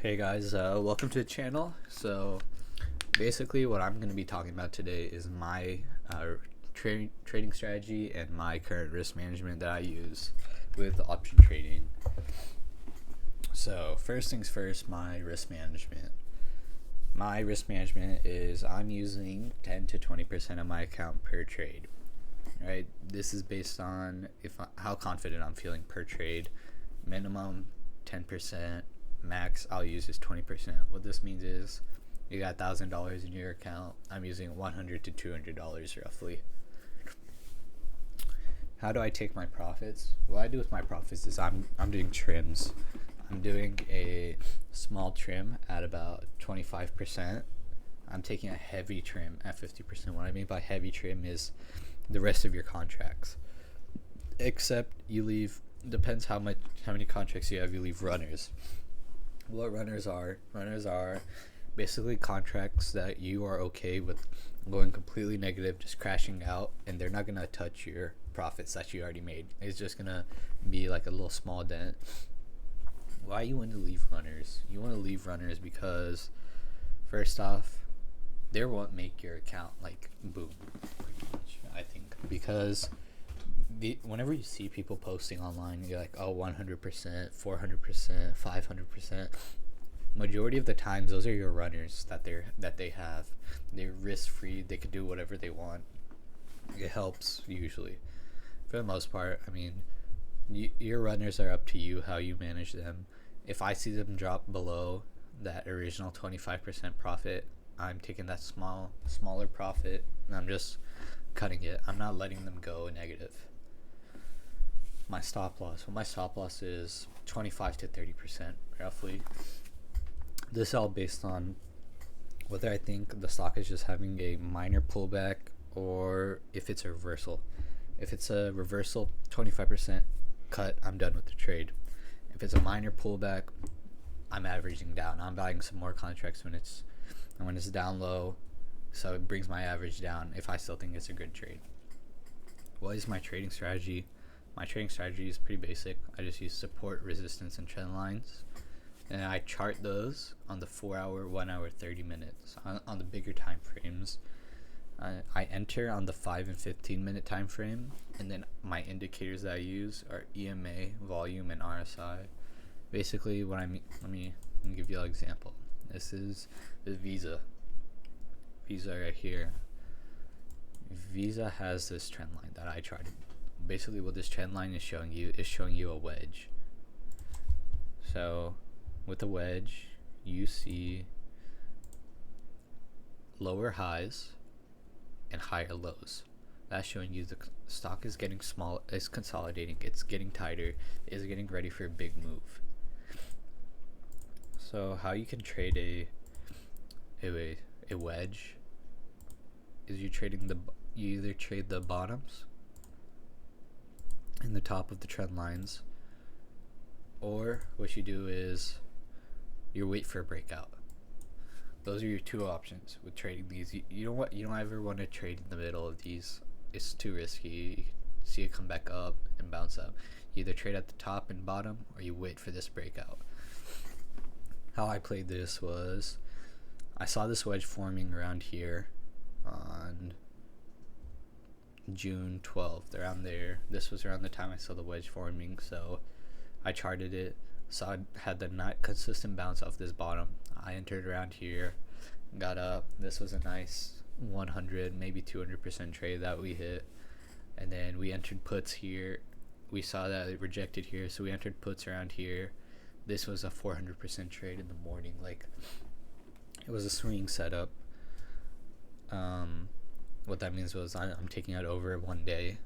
Hey guys, welcome to the channel. So basically what I'm going to be talking about today is my trading strategy and my current risk management that I use with option trading. So first things first, my risk management. My risk management is I'm using 10 to 20% of my account per trade. Right? This is based on how confident I'm feeling per trade. Minimum 10%. Max I'll use is 20%. What this means is you got $1,000 in your account. I'm using $100 to $200 roughly. How do I take my profits? What I do with my profits is I'm doing trims. I'm doing a small trim at about 25%. I'm taking a heavy trim at 50%. What I mean by heavy trim is the rest of your contracts, except you leave. Depends how many contracts you have. You leave runners. What runners are basically contracts that you are okay with going completely negative, just crashing out, and they're not gonna touch your profits that you already made. It's just gonna be like a little small dent. Why you want to leave runners? You want to leave runners because first off, they won't make your account like boom, pretty much, I think, because whenever you see people posting online, you're like, oh, 100%, 400%, 500%. Majority of the times, those are your runners that they have. They're risk free. They can do whatever they want. It helps usually. For the most part, I mean, your runners are up to you how you manage them. If I see them drop below that original 25% profit, I'm taking that smaller profit and I'm just cutting it. I'm not letting them go negative. My stop loss is 25 to 30% roughly. This is all based on whether I think the stock is just having a minor pullback or if it's a reversal. If it's a reversal, 25% cut, I'm done with the trade. If it's a minor pullback, I'm averaging down. I'm buying some more contracts when it's down low, so it brings my average down if I still think it's a good trade. What is my trading strategy? My trading strategy is pretty basic. I just use support, resistance, and trend lines. And I chart those on the 4 hour, 1 hour, 30 minutes. On the bigger time frames, I enter on the 5 and 15 minute time frame. And then my indicators that I use are EMA, volume, and RSI. Basically, what I mean, let me give you an example. This is the Visa. Visa right here. Visa has this trend line that I charted. Basically what this trend line is showing you a wedge. So with a wedge you see lower highs and higher lows. That's showing you the stock is getting small, is consolidating, it's getting tighter, is getting ready for a big move. So how you can trade a wedge is you either trade the bottoms in the top of the trend lines, or what you do is you wait for a breakout. Those are your two options with trading these. You don't ever want to trade in the middle of these. It's too risky. You can see it come back up and bounce up. You either trade at the top and bottom, or you wait for this breakout. How I played this was I saw this wedge forming around here on June 12th, around there. This was around the time I saw the wedge forming, so I charted it. Saw it had the not consistent bounce off this bottom. I entered around here, got up. This was a nice 100, maybe 200% trade that we hit, and then we entered puts here. We saw that it rejected here, so we entered puts around here. This was a 400% trade in the morning. Like, it was a swing setup. What that means was I'm taking out over one day,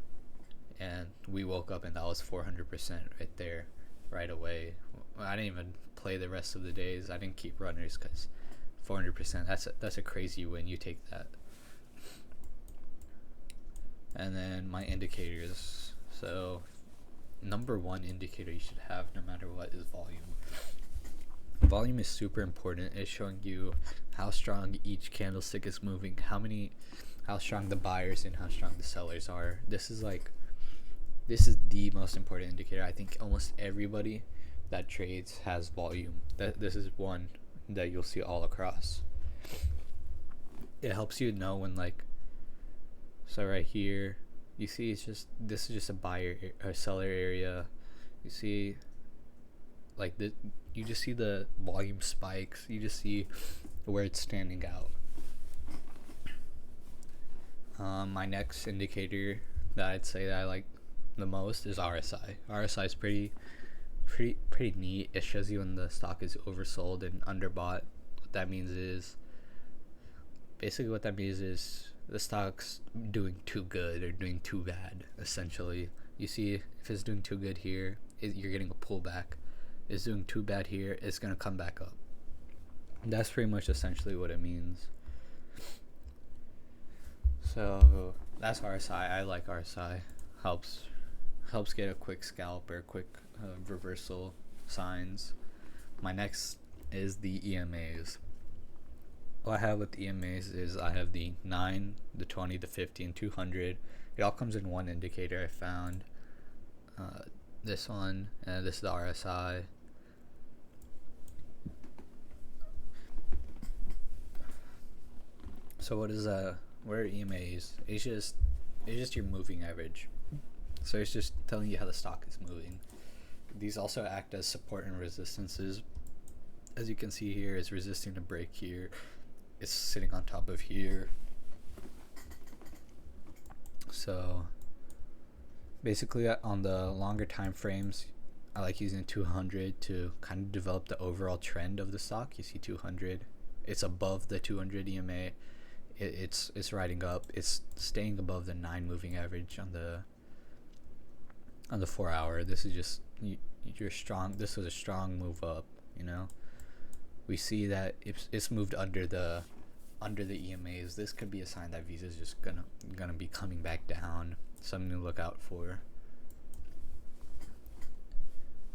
and we woke up and that was 400% right there, right away. I didn't even play the rest of the days. I didn't keep runners because 400%. That's a crazy win. You take that. And then my indicators. So number one indicator you should have no matter what is volume. Volume is super important. It's showing you how strong each candlestick is moving, how strong the buyers and how strong the sellers are. This is the most important indicator. I think almost everybody that trades has volume. That this is one that you'll see all across. It helps you know when, like, so right here you see it's just, this is just a buyer or seller area. You see like the, you just see the volume spikes, you just see where it's standing out. My next indicator that I'd say that I like the most is RSI. RSI is pretty neat. It shows you when the stock is oversold and underbought. What that means is, basically what that means is the stock's doing too good or doing too bad, essentially. You see if it's doing too good here, you're getting a pullback. It's doing too bad here, it's going to come back up. That's pretty much essentially what it means. So that's RSI. I like RSI. Helps get a quick scalp or quick reversal signs. My next is the EMAs. What I have with the EMAs is I have the 9, the 20, the 50, and 200. It all comes in one indicator I found. This one, and this is the RSI. So what is what are EMAs? It's just your moving average. So it's just telling you how the stock is moving. These also act as support and resistances. As you can see here, it's resisting a break here. It's sitting on top of here. So basically on the longer time frames, I like using 200 to kind of develop the overall trend of the stock. You see 200, it's above the 200 EMA. It's riding up. It's staying above the 9 moving average on the 4 hour. This is just you're strong. This was a strong move up. You know, we see that it's moved under the EMAs. This could be a sign that Visa is just gonna be coming back down. Something to look out for.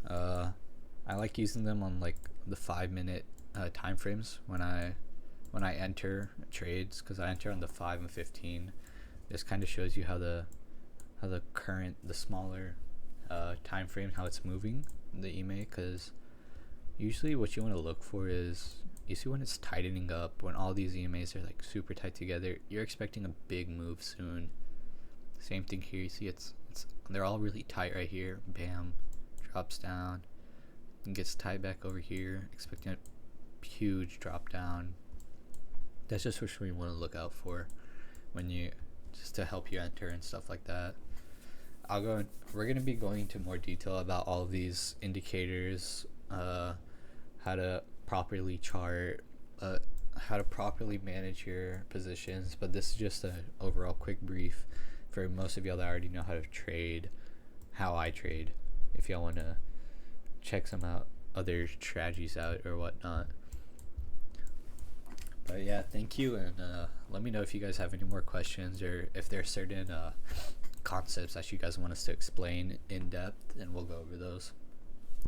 I like using them on like the 5-minute time frames when I enter trades, because I enter on the 5 and 15. This kind of shows you how the smaller time frame, how it's moving, the EMA. Because usually what you want to look for is, you see when it's tightening up, when all these EMAs are like super tight together, you're expecting a big move soon. Same thing here. You see it's they're all really tight right here. Bam, drops down and gets tight back over here, expecting a huge drop down. That's just what you want to look out for when you, just to help you enter and stuff like that. We're going to be going into more detail about all of these indicators, how to properly chart, how to properly manage your positions, but this is just an overall quick brief for most of y'all that already know how to trade, how I trade, if y'all want to check some other strategies out or whatnot. But yeah, thank you, and let me know if you guys have any more questions, or if there are certain concepts that you guys want us to explain in depth, and we'll go over those.